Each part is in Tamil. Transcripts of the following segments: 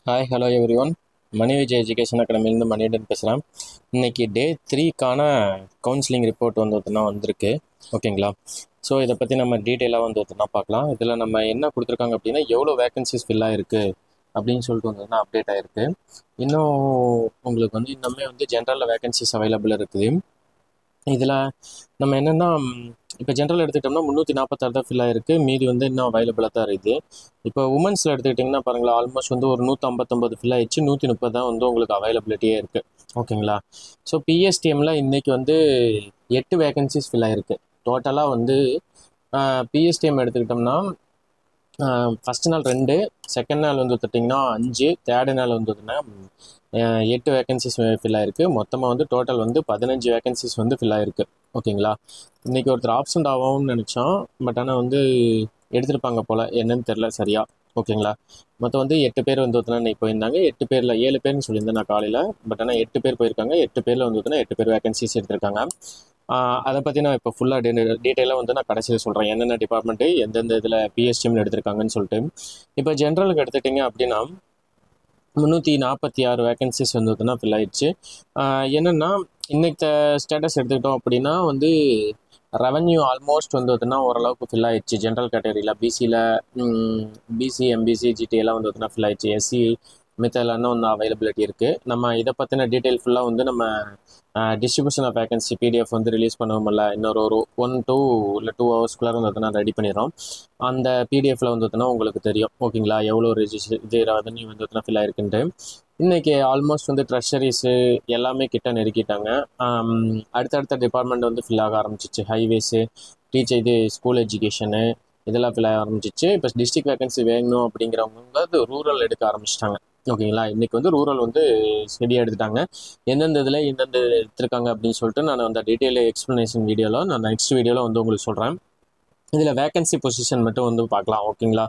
Hi hello everyone. Mani Vijay education அகாடமிலேருந்து மணியுடன் பேசுகிறேன். இன்றைக்கி டே 3க்கான கவுன்சிலிங் ரிப்போர்ட் வந்திருக்கு. ஓகேங்களா? ஸோ இதை பற்றி நம்ம டீட்டெயிலாக பார்க்கலாம். இதில் நம்ம என்ன கொடுத்துருக்காங்க அப்படின்னா, எவ்வளோ வேகன்சிஸ் ஃபில் ஆகிருக்கு அப்படின்னு சொல்லிட்டு அப்டேட் ஆகிருக்கு. இன்னும் உங்களுக்கு இன்னுமே ஜென்ரலில் வேகன்சிஸ் அவைலபிள் இருக்குது. இதில் நம்ம என்னென்னா, இப்போ ஜென்ரல் எடுத்துக்கிட்டோம்னா 346 தான் ஃபில் ஆகிருக்கு. மீதி இன்னும் அவைலபிளாக தான் இருக்குது. இப்போ உமன்ஸில் எடுத்துக்கிட்டிங்கன்னா பாருங்களா, ஆல்மோஸ்ட் ஒரு 159 ஃபில் ஆகிடுச்சு. 130 தான் உங்களுக்கு அவைலபிலிட்டியே இருக்குது. ஓகேங்களா? ஸோ பிஎஸ்டிஎம்மில் இன்றைக்கி 8 வேகன்சிஸ் ஃபில் ஆகிருக்கு. டோட்டலாக பிஎஸ்டிஎம் எடுத்துக்கிட்டோம்னா ஃபஸ்ட் நாள் 2, செகண்ட் நாள் பார்த்திங்கன்னா 5, தேர்டு நாள் 8 வேகன்சிஸ் ஃபில் ஆகிருக்கு. மொத்தமாக டோட்டல் 15 வேகன்சிஸ் ஃபில் ஆகிருக்கு. ஓகேங்களா? இன்றைக்கி ஒருத்தர் ஆப்சண்ட் ஆகும்னு நினச்சோம். பட் ஆனால் எடுத்திருப்பாங்க போல், என்னன்னு தெரில சரியா. ஓகேங்களா? மொத்தம் 8 பேர் இன்னைக்கு போயிருந்தாங்க. 8 பேரில் 7 பேர்னு சொல்லியிருந்தேன் நான் காலையில். பட் ஆனால் 8 பேர் போயிருக்காங்க. 8 பேரில் 8 பேர் வேகன்சிஸ் எடுத்திருக்காங்க. அதை பற்றி நான் இப்போ ஃபுல்லாக டீட்டெயிலாக நான் கடைசியில் சொல்கிறேன், என்னென்ன டிபார்ட்மெண்ட்டு எந்தெந்த இதில் பிஎஸ்டிஎம்மில் எடுத்திருக்காங்கன்னு சொல்லிட்டு. இப்போ ஜென்ரலுக்கு எடுத்துட்டிங்க அப்படின்னா 346 வேகன்சிஸ் ஃபில் ஆயிடுச்சு. என்னென்னா, இன்னைக்கு ஸ்டேட்டஸ் எடுத்துக்கிட்டோம் அப்படின்னா ரெவன்யூ ஆல்மோஸ்ட் ஓரளவுக்கு ஃபில் ஆயிடுச்சு. ஜென்ரல் கேட்டகரியில் பிசி, எம்பிசி, ஜிடி எல்லாம் ஃபில் ஆயிடுச்சு. எஸ்சி மித்தெல்லாம் அவைலபிலிட்டி இருக்குது. நம்ம இதை பற்றின டீட்டெயில் ஃபுல்லாக நம்ம distribution of vacancy PDF release பண்ணுவோம்ல, இன்னொரு 1 to 2 ஹவர்ஸ்க்குள்ளே ரெடி பண்ணிடுறோம். அந்த பிடிஎஃப்பில் உங்களுக்கு தெரியும். ஓகேங்களா? எவ்வளோ இது ரெவன்யூ ஃபில் ஆயிருக்குன்ட்டு. இன்றைக்கி ஆல்மோஸ்ட் ட்ரெஷரிஸு எல்லாமே கிட்ட நெருக்கிட்டாங்க. அடுத்தடுத்த டிபார்ட்மெண்ட் ஃபில் ஆக ஆரம்பிச்சிச்சு. ஹைவேஸு, ஸ்கூல் எஜுகேஷனு இதெல்லாம் ஃபில் ஆக ஆரம்பிச்சிச்சு. இப்போ டிஸ்ட்ரிக்ட் வேகன்சி வேணும் அப்படிங்கிறவங்க ரூரல் எடுக்க ஆரம்பிச்சிட்டாங்க. ஓகேங்களா? இன்றைக்கி ரூரல் ஸ்டெடியாக எடுத்துட்டாங்க. எந்தெந்த இதில் எந்தெந்த எடுத்திருக்காங்க அப்படின்னு சொல்லிட்டு நான் அந்த டீட்டெயில் எக்ஸ்ப்ளனேஷன் வீடியோவில் நான் நெக்ஸ்ட் வீடியோவில் உங்களுக்கு சொல்கிறேன். இதில் வேகன்சி பொசிஷன் மட்டும் பார்க்கலாம். ஓகேங்களா?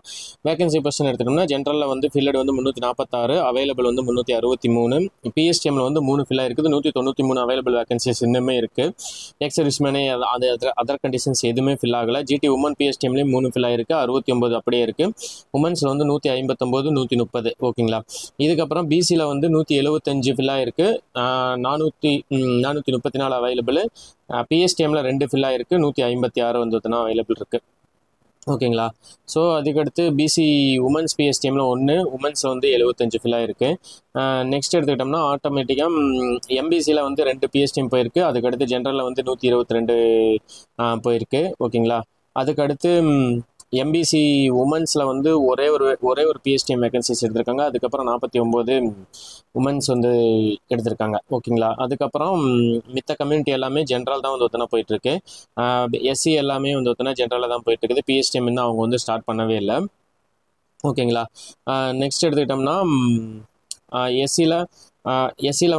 வேகன்சி பொசிஷன் எடுத்துட்டோம்னா ஜென்ரலில் ஃபில்லடு 346, அவைலபிள் 363. பிஎஸ்டிஎம்மில் 3 ஃபில் ஆகிருக்குது. 193 அவைலபிள் வேகன்சிஸ் இன்னுமே இருக்குது. எக்ஸர்விஸ்மேனே அது அதர் கண்டிஷன்ஸ் எதுவுமே ஃபில் ஆகலை. ஜிடி உமன் பிஎஸ்டிஎம்லேயும் 3 ஃபில் ஆகிருக்கு. 69 அப்படியே இருக்குது. உமன்ஸில் 159, 130. ஓகேங்களா? இதுக்கப்புறம் பிசியில் 175 ஃபில் ஆகிருக்கு. 434 அவைலபிள். பிஎஸ்டிஎம்மில் 2 ஃபில் ஆகிருக்கு. 156 அவைலபிள் இருக்குது. ஓகேங்களா? ஸோ அதுக்கடுத்து பிசி உமன்ஸ் பிஎஸ்டிஎம்மில் 1, உமன்ஸில் 75 ஃபில் ஆகிருக்கு. நெக்ஸ்ட் எடுத்துக்கிட்டோம்னா ஆட்டோமேட்டிக்காக எம்பிசியில் 2 பிஎஸ்டிஎம் போயிருக்கு. அதுக்கடுத்து ஜென்ரலில் 122 போயிருக்கு. ஓகேங்களா? அதுக்கடுத்து எம்பிசி உமன்ஸில் ஒரே ஒரு பிஎஸ்டிஎம் வேகன்சிஸ் எடுத்திருக்காங்க. அதுக்கப்புறம் 49 உமன்ஸ் எடுத்திருக்காங்க. ஓகேங்களா? அதுக்கப்புறம் மித்த கம்யூனிட்டி எல்லாமே ஜென்ரல் தான் போயிட்டுருக்கு. எஸ்சி எல்லாமே ஜென்ரலாக தான் போயிட்டுருக்குது. பிஎஸ்டிஎம் இன்னும் அவங்க ஸ்டார்ட் பண்ணவே இல்லை. ஓகேங்களா? நெக்ஸ்ட் எடுத்துக்கிட்டோம்னா எஸ்சியில்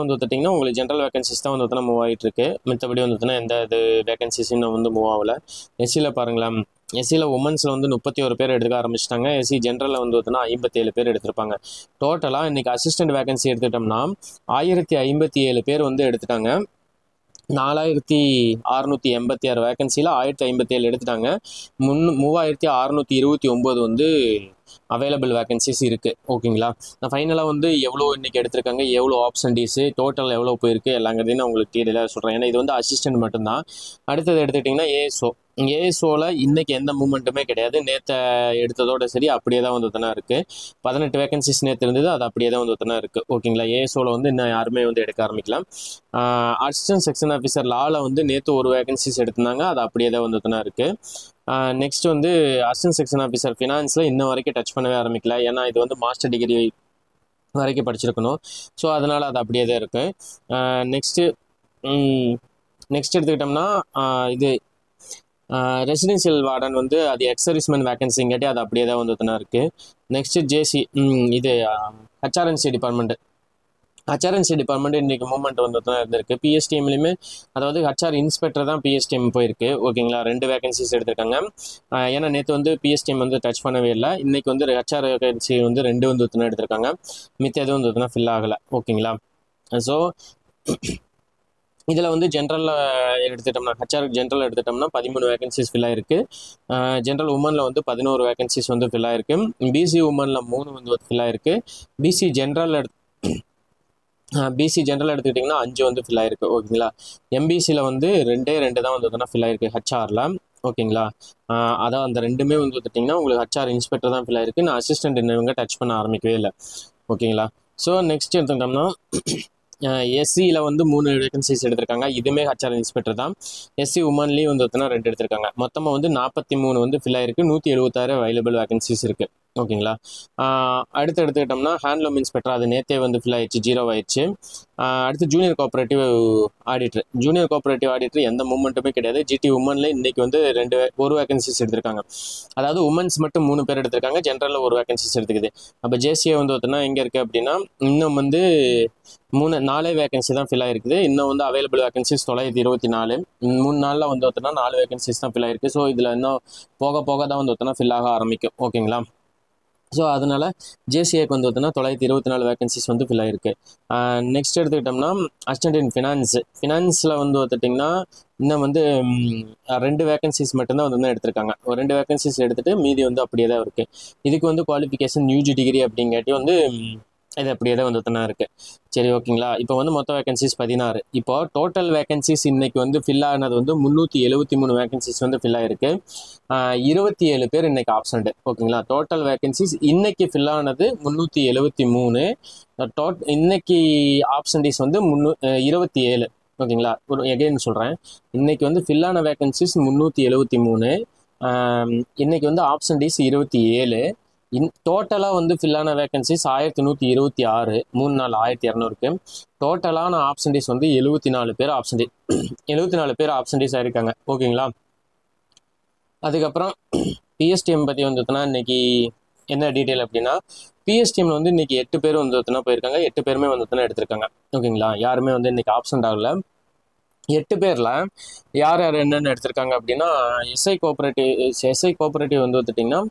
பார்த்திங்கன்னா உங்களுக்கு ஜென்ரல் வேகன்சிஸ் தான் மூவ் ஆகிட்டுருக்கு. மித்தபடி எந்த இது வேகன்சிஸ் இன்னும் மூவ் ஆகலை. எஸ்சியில் பாருங்களேன், எஸ்சியில் உமன்ஸில் 31 பேர் எடுத்துக்க ஆரம்பிச்சிட்டாங்க. எஸ்சி ஜென்ரலில் 57 பேர் எடுத்திருப்பாங்க. டோட்டலாக இன்றைக்கி அசிஸ்டன்ட் வேகன்சி எடுத்துக்கிட்டோம்னா 1057 பேர் எடுத்துட்டாங்க. 4686 வேகன்சியில் 1057 எடுத்துட்டாங்க. 3629 அவைலபிள் வேகன்சிஸ் இருக்குது. ஓகேங்களா? நான் ஃபைனலாக எவ்வளோ இன்றைக்கி எடுத்திருக்காங்க, எவ்வளோ ஆப்ஷன்டீஸு, டோட்டல் எவ்வளோ போயிருக்கு எல்லாங்கிறதையும் நான் உங்களுக்கு டீட்டெயிலாக சொல்கிறேன். ஏன்னா இது அசிஸ்டன்ட் மட்டும்தான். அடுத்தது எடுத்துக்கிட்டிங்கன்னா ஏஎஸ்ஓவில் இன்றைக்கி எந்த மூமெண்ட்டுமே கிடையாது. நேற்று எடுத்ததோட சரி அப்படியே தான் இருக்குது. 18 வேகன்சிஸ் நேற்று இருந்தது, அது அப்படியே தான் இருக்குது. ஓகேங்களா? ஏஎஸ்ஓவில் இன்னும் யாருமே எடுக்க ஆரம்பிக்கலாம். அசிஸ்டன்ட் செக்ஷன் ஆஃபீஸர் லாவில் நேற்று ஒரு வேகன்சிஸ் எடுத்திருந்தாங்க, அது அப்படியே தான் இருக்குது. நெக்ஸ்ட் அசிஸ்டன்ட் செக்ஷன் ஆஃபீஸர் ஃபினான்ஸில் இன்ன வரைக்கும் டச் பண்ணவே ஆரம்பிக்கல. ஏன்னா இது மாஸ்டர் டிகிரி வரைக்கும் படிச்சிருக்கணும். ஸோ அதனால் அது அப்படியே தான் இருக்குது. நெக்ஸ்ட் எடுத்துக்கிட்டோம்னா இது ரெசிடென்ஷியல் வார்டன் அது எக்ஸர்விஸ்மென் வேகன்சிங்காட்டி அது அப்படியே தான் இருக்குது. நெக்ஸ்ட்டு ஜேசி இது ஹெச்ஆர்என்சி டிபார்ட்மெண்ட்டு. ஹெச்ஆர்என்சி டிபார்ட்மெண்ட் இன்றைக்கி மூவ்மெண்ட் இருந்திருக்கு. பிஎஸ்டிஎம்லேயுமே அதாவது ஹெச்ஆர் இன்ஸ்பெக்டர் தான் பிஎஸ்டிஎம் போயிருக்கு. ஓகேங்களா? 2 வேகன்சிஸ் எடுத்திருக்காங்க. ஏன்னா நேற்று பிஎஸ்டிஎம் டச் பண்ணவே இல்லை. இன்றைக்கி ஹெச்ஆர் வேகன்சி 2 எடுத்திருக்காங்க. மித்த எதுவும் ஃபில் ஆகலை. ஓகேங்களா? ஸோ இதில் வந்து ஜென்ரலில் எடுத்துட்டோம்னா ஜென்ரல் எடுத்துட்டோம்னா 13 வேகன்சிஸ் ஃபில் ஆயிருக்கு. ஜென்ரல் உமனில் வந்து 11 வேகன்சிஸ் வந்து ஃபில் ஆயிருக்கு. பிசி உமனில் 3 வந்து ஃபில் ஆயிருக்கு. பிசி ஜென்ரல் பிசி ஜென்ரல் எடுத்துக்கிட்டிங்கன்னா 5 வந்து ஃபில் ஆயிருக்கு. ஓகேங்களா. எம்பிசியில் வந்து 2 தான் வந்து ஃபில் ஆயிருக்கு ஹச்ஆரில். ஓகேங்களா. அதான் அந்த ரெண்டுமே வந்து பார்த்துட்டிங்கன்னா உங்களுக்கு ஹச்ஆர் இன்ஸ்பெக்டர் தான் ஃபில் ஆயிருக்கு. நான் அசிஸ்டன்ட் இன்னவங்க டச் பண்ண ஆரம்பிக்கவே இல்லை. ஓகேங்களா. ஸோ நெக்ஸ்ட் எடுத்துக்கிட்டோம்னா எஸ்சியில் வந்து 3 வேகன்சிஸ் எடுத்திருக்காங்க. இதுவுமே ஹச்ஆர் இன்ஸ்பெக்டர் தான். எஸ்சி உமன்லேயும் வந்து 2 எடுத்திருக்காங்க. மொத்தமாக வந்து 43 வந்து ஃபில் ஆயிருக்கு. 176 அவைலபிள் வேகன்சிஸ் இருக்குது. ஓகேங்களா. அடுத்து எடுத்துக்கிட்டோம்னா ஹேண்ட்லூம் இன்ஸ்பெக்டர், அது நேற்றே வந்து ஃபில் ஆயிடுச்சு, 0 ஆயிடுச்சு. அடுத்து junior cooperative auditor. Junior cooperative auditor எந்த மூமெண்ட்டுமே கிடையாது. ஜிடி உமன்ல இன்னைக்கு வந்து ஒரு வேகன்சிஸ் எடுத்திருக்காங்க. அதாவது உமன்ஸ் மட்டும் 3 பேர் எடுத்திருக்காங்க, ஜென்ரலில் ஒரு வேகன்சிஸ் எடுத்துக்குது. அப்போ ஜேசிஏ வந்து பார்த்தோன்னா எங்கே இருக்குது அப்படின்னா இன்னும் வந்து 4 வேகன்சி தான் ஃபில் ஆயிருக்குது. இன்னும் வந்து அவைலபிள் வேகன்சிஸ் 924. 3 நாளில் வந்து பார்த்தோன்னா 4 வேகன்சிஸ் தான் ஃபில் ஆயிருக்கு. ஸோ இதில் இன்னும் போக போக தான் வந்து பார்த்தோன்னா ஃபில் ஆக ஆரம்பிக்கும். ஓகேங்களா. ஸோ அதனால் ஜேசிஏக்கு வந்து பார்த்தோன்னா 924 வேகன்சிஸ் வந்து ஃபில் ஆயிருக்கு. நெக்ஸ்ட் எடுத்துக்கிட்டோம்னா அசிஸ்டன்ட் இன் ஃபினான்ஸில் வந்து பார்த்துட்டிங்கன்னா இன்னும் வந்து 2 வேகன்சிஸ் மட்டும்தான் வந்து எடுத்திருக்காங்க. ஒரு 2 வேகன்சிஸ் எடுத்துகிட்டு மீதி வந்து அப்படியே தான் இருக்குது. இதுக்கு வந்து குவாலிஃபிகேஷன் யூஜி டிகிரி அப்படிங்காட்டி வந்து இது அப்படியே தான் வந்து இருக்குது. சரி, ஓகேங்களா. இப்போ வந்து மொத்த வேகன்சிஸ் 16. இப்போ டோட்டல் வேகன்சிஸ் இன்னைக்கு வந்து ஃபில் ஆனது வந்து 373 வேகன்சிஸ் வந்து ஃபில் ஆயிருக்கு. 27 பேர் இன்னைக்கு ஆப்சண்ட். ஓகேங்களா. டோட்டல் வேகன்சிஸ் இன்னைக்கு ஃபில் ஆனது 373. இன்னைக்கு ஆப்சண்டிஸ் வந்து 27. ஓகேங்களா. ஒரு எகைன் சொல்கிறேன், இன்னைக்கு வந்து ஃபில் ஆன வேகன்சிஸ் 373. இன்னைக்கு வந்து ஆப்சண்டிஸ் 27. டோட்டலாக வந்து ஃபில்லான வேகன்சிஸ் 1126. 3 நாள் 1200க்கு. டோட்டலான ஆப்சண்டிஸ் வந்து 74 பேர் 74 பேர் ஆப்சண்டிஸ் ஆயிருக்காங்க. ஓகேங்களா. அதுக்கப்புறம் பிஎஸ்டிஎம் பற்றி வந்துட்டுனா இன்னைக்கு என்ன டீட்டெயில் அப்படின்னா, பிஎஸ்டிஎம்ல வந்து இன்னைக்கு 8 பேர் வந்து போயிருக்காங்க. 8 பேருமே வந்து எடுத்திருக்காங்க. ஓகேங்களா. யாருமே வந்து இன்னைக்கு ஆப்சண்ட் ஆகல. 8 பேரில் யார் யார் என்னென்ன எடுத்திருக்காங்க அப்படின்னா, எஸ்ஐ கோஆப்ரேட்டிவ் வந்து பார்த்துட்டிங்கன்னா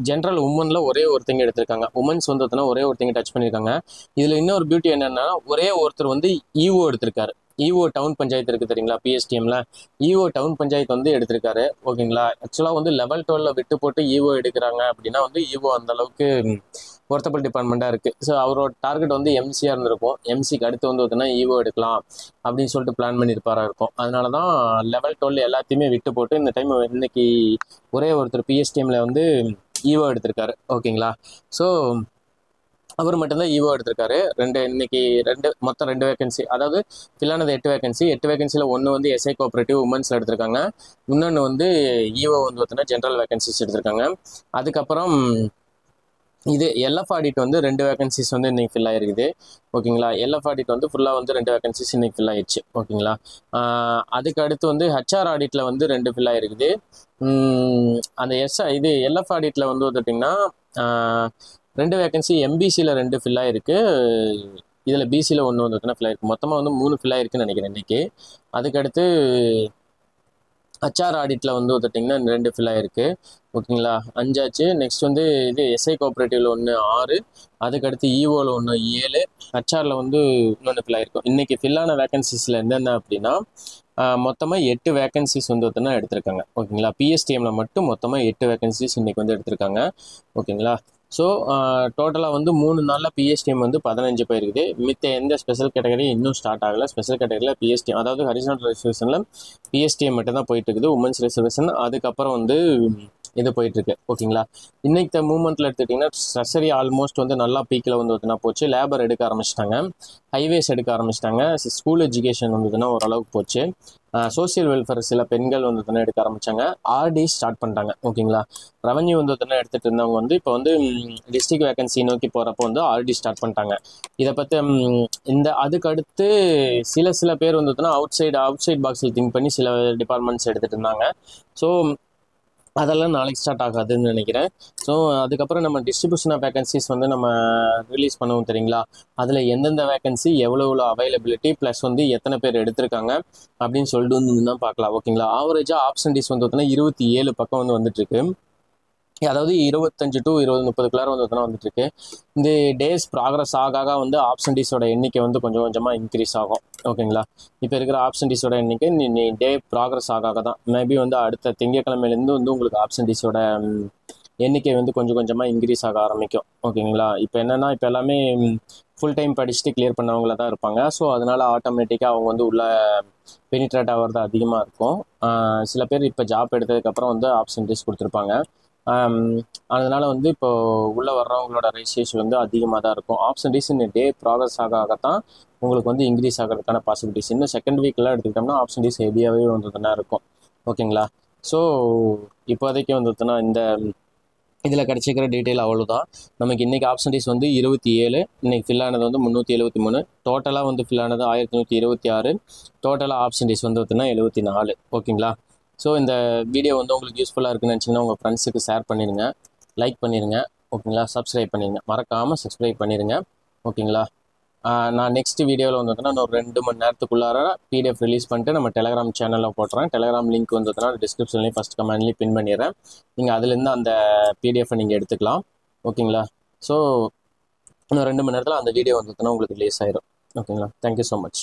ஜென்ரல் உமனில் ஒரே ஒருத்தங்க எடுத்திருக்காங்க. உமன்ஸ் வந்து பார்த்தோன்னா ஒரே ஒருத்தங்க டச் பண்ணியிருக்காங்க. இதில் இன்னொரு பியூட்டி என்னென்னா, ஒரே ஒருத்தர் வந்து இஓ எடுத்திருக்காரு. இஓ டவுன் பஞ்சாயத்து இருக்குது தெரியுங்களா, பிஎஸ்டிஎம்ல. இஓ டவுன் பஞ்சாயத்து வந்து எடுத்திருக்காரு. ஓகேங்களா. ஆக்சுவலாக வந்து லெவல் 12 விட்டு போட்டு இஓ எடுக்கிறாங்க அப்படின்னா வந்து இஓ அந்த அளவுக்கு ஒர்த்தபிள் டிபார்ட்மெண்ட்டாக இருக்குது. ஸோ அவரோட டார்கெட் வந்து எம்சியாக இருந்திருக்கும். எம்சிக்கு அடுத்து வந்து பார்த்தோன்னா இஓ எடுக்கலாம் அப்படின்னு சொல்லிட்டு பிளான் பண்ணியிருப்பாரா இருக்கும். அதனால தான் லெவல் 12 எல்லாத்தையுமே விட்டு போட்டு இந்த டைம் இன்னைக்கு ஒரே ஒருத்தர் பிஎஸ்டிஎம்ல வந்து இஓ எடுத்திருக்காரு. ஓகேங்களா. ஸோ அவர் மட்டும்தான் இஓ எடுத்திருக்காரு. மொத்தம் 2 வேகன்சி, அதாவது ஃபில்லானது 8 வேகன்சி. 8 வேகன்சியில் ஒன்று வந்து எஸ்ஐ கோஆப்ரேட்டிவ் உமன்ஸில் எடுத்திருக்காங்க. இன்னொன்று வந்து இஓ வந்து பார்த்தீங்கன்னா ஜென்ரல் வேகன்சிஸ் எடுத்திருக்காங்க. அதுக்கப்புறம் இது எல்எஃப் ஆடிட் வந்து 2 வேகன்சிஸ் வந்து இன்னைக்கு ஃபில் ஆயிருக்குது. ஓகேங்களா. எல்எஃப் ஆடிட் வந்து ஃபுல்லாக வந்து 2 வேகன்சிஸ் இன்னைக்கு ஃபில் ஆயிடுச்சு. ஓகேங்களா. அதுக்கு அடுத்து வந்து ஹச்ஆர் ஆடிட்டில் வந்து 2 ஃபில் ஆயிருக்குது. அந்த எல்எஃப் ஆடிட்டில் வந்து பார்த்திங்கன்னா 2 வேகன்சி, எம்பிசியில் 2 ஃபில் ஆயிருக்கு. இதில் பிசியில் 1 வந்து ஃபில் ஆயிருக்கு. மொத்தமாக வந்து 3 ஃபில் ஆயிருக்குன்னு நினைக்கிறேன் இன்னைக்கு. அதுக்கடுத்து ஹச்ஆர் ஆடிட்டில் வந்து பார்த்திங்கன்னா 2 ஃபில் ஆயிருக்கு. ஓகேங்களா. 5 ஆச்சு. நெக்ஸ்ட் வந்து இது எஸ்ஐ கோஆப்ரேட்டிவ்ல 1 6. அதுக்கடுத்து இஓவில் 1 7. ஹச்ஆரில் வந்து இன்னொன்று ஃபில் ஆயிருக்கும். இன்னைக்கு ஃபில்லான வேகன்சிஸில் என்னென்ன அப்படின்னா மொத்தமாக 8 வேகன்சிஸ் வந்து பார்த்தீங்கன்னா எடுத்திருக்காங்க. ஓகேங்களா. பிஎஸ்டிஎம்ல மட்டும் மொத்தமாக 8 வேகன்சிஸ் இன்னைக்கு வந்து எடுத்திருக்காங்க. ஓகேங்களா. ஸோ டோட்டலாக வந்து 3 நாளில் பிஎஸ்டிஎம் வந்து 15 போயிருக்குது. மித்த எந்த ஸ்பெஷல் கேட்டகரி இன்னும் ஸ்டார்ட் ஆகலை. ஸ்பெஷல் கேட்டகரியில் பிஎஸ்டிஎம், அதாவது ஹரிசாண்டல் ரிசர்வேஷனில் பிஎஸ்டிஎம் மட்டும் தான் போயிட்டு இருக்குது, உமன்ஸ் ரிசர்வேஷன். அதுக்கப்புறம் வந்து இது போயிட்டுருக்கு. ஓகேங்களா. இன்னைக்கு மூமெண்ட்டில் எடுத்துக்கிட்டிங்கன்னா ட்ரெஷரி ஆல்மோஸ்ட் வந்து நல்லா பீக்கில் வந்து பார்த்தீங்கன்னா போச்சு. லேபர் எடுக்க ஆரம்பிச்சிட்டாங்க, ஹைவேஸ் எடுக்க ஆரம்பிச்சிட்டாங்க, ஸ்கூல் எஜுகேஷன் வந்துதுன்னா ஓரளவுக்கு போச்சு. சோசியல் வெல்ஃபேர் சில பெண்கள் வந்து தானே எடுக்க ஆரம்பித்தாங்க. ஆர்டி ஸ்டார்ட் பண்ணிட்டாங்க. ஓகேங்களா. ரெவன்யூ வந்து தானே எடுத்துகிட்டு இருந்தவங்க வந்து இப்போ வந்து டிஸ்ட்ரிக்ட் வேகன்சி நோக்கி போகிறப்போ வந்து ஆர்டி ஸ்டார்ட் பண்ணிட்டாங்க. இதை பற்றி அதுக்கு அடுத்து சில பேர் வந்து அவுட் சைட் பாக்ஸில் திங்க் பண்ணி சில டிபார்ட்மெண்ட்ஸ் எடுத்துகிட்டு இருந்தாங்க. ஸோ அதெல்லாம் நாளைக்கு ஸ்டார்ட் ஆகாதுன்னு நினைக்கிறேன். ஸோ அதுக்கப்புறம் நம்ம டிஸ்ட்ரிபியூஷன் ஆஃப் வேகன்சிஸ் வந்து நம்ம ரிலீஸ் பண்ணுவோம் தெரியுங்களா. அதில் எந்தெந்த வேகன்சி எவ்வளோ அவைலபிலிட்டி ப்ளஸ் வந்து எத்தனை பேர் எடுத்திருக்காங்க அப்படின்னு சொல்லிட்டு வந்து தான் பார்க்கலாம். ஓகேங்களா. ஆவரேஜாக ஆப்ஷன்டிஸ் வந்து பார்த்தீங்கன்னா 27 பக்கம் வந்து வந்துட்டுருக்கு. அதாவது 25 to 20-30 வந்து வந்துட்டுருக்கு. இந்த டேஸ் ப்ராக்ரஸ் ஆக வந்து ஆப்ஷன்டிஸோட எண்ணிக்கை வந்து கொஞ்சம் கொஞ்சமாக இன்க்ரீஸ் ஆகும். ஓகேங்களா. இப்போ இருக்கிற ஆப்ஷன்டீஸோட எண்ணிக்கை நீ டே ப்ராக்ரஸ் ஆக தான் மேபி வந்து அடுத்த திங்கக்கிழமையிலேருந்து வந்து உங்களுக்கு ஆப்ஷன்டீஸோட எண்ணிக்கை வந்து கொஞ்சம் கொஞ்சமாக இன்க்ரீஸ் ஆக ஆரம்பிக்கும். ஓகேங்களா. இப்போ என்னென்னா இப்போ எல்லாமே ஃபுல் டைம் படிச்சுட்டு கிளியர் பண்ணவங்கள தான் இருப்பாங்க. ஸோ அதனால் ஆட்டோமேட்டிக்காக அவங்க வந்து உள்ள பெனிட்ரேட் ஆகிறது அதிகமாக இருக்கும். சில பேர் இப்போ ஜாப் எடுத்ததுக்கப்புறம் வந்து ஆப்ஷன்டீஸ் கொடுத்துருப்பாங்க. அதனால் வந்து இப்போ உள்ளே வர்றவங்களோட ரெஜிஸ்ட்ரேஷன் வந்து அதிகமாக தான் இருக்கும். ஆப்ஷன்டீஸ் இந்த டே ப்ராக்ரஸ் ஆகத்தான் உங்களுக்கு வந்து இன்க்ரீஸ் ஆகிறதுக்கான பாசிபிலிட்டிஸ். இன்னும் செகண்ட் வீக்கெலாம் எடுத்துக்கிட்டோம்னா ஆப்ஷன்டீஸ் ஹெவியாகவே வந்துட்டுனா இருக்கும். ஓகேங்களா. ஸோ இப்போதைக்கு வந்துட்டுனா இந்த இதில் கிடச்சிக்கிற டீட்டெயில் அவ்வளோதான். நமக்கு இன்றைக்கி ஆப்ஷன்டீஸ் வந்து 27, இன்றைக்கி ஃபில் ஆனது வந்து 373, டோட்டலாக வந்து ஃபில் ஆனது 1126, டோட்டலாக ஆப்ஷன்டீஸ் வந்து பார்த்திங்கன்னா 74. ஓகேங்களா. ஸோ இந்த வீடியோ வந்து உங்களுக்கு யூஸ்ஃபுல்லாக இருக்குன்னு நினச்சிங்கன்னா உங்கள் ஃப்ரெண்ட்ஸுக்கு ஷேர் பண்ணிடுங்க, லைக் பண்ணிடுங்க. ஓகேங்களா. சப்ஸ்கிரைப் பண்ணிடுங்க, மறக்காமல் சப்ஸ்கிரைப் பண்ணிடுங்க. ஓகேங்களா. நான் நெக்ஸ்ட் வீடியோவில் வந்துட்டுனா நான் ஒரு 2 மணி நேரத்துக்குள்ளார பிடிஎஃப் ரிலீஸ் பண்ணிட்டு நம்ம டெலகிராம் சேனலில் போட்டுறேன். டெலகிராம் லிங்க் வந்துட்டுனா டிஸ்கிரிப்ஷன்லேயும் ஃபஸ்ட் கமெண்ட்லேயும் பின் பண்ணிடுறேன். நீங்கள் அதுலேருந்து அந்த பிடிஎஃபை நீங்கள் எடுத்துக்கலாம். ஓகேங்களா. ஸோ இன்னும் 2 மணி நேரத்தில் அந்த வீடியோ வந்துட்டுனா உங்களுக்கு ரிலீஸ் ஆயிடும். ஓகேங்களா. Thank you so much.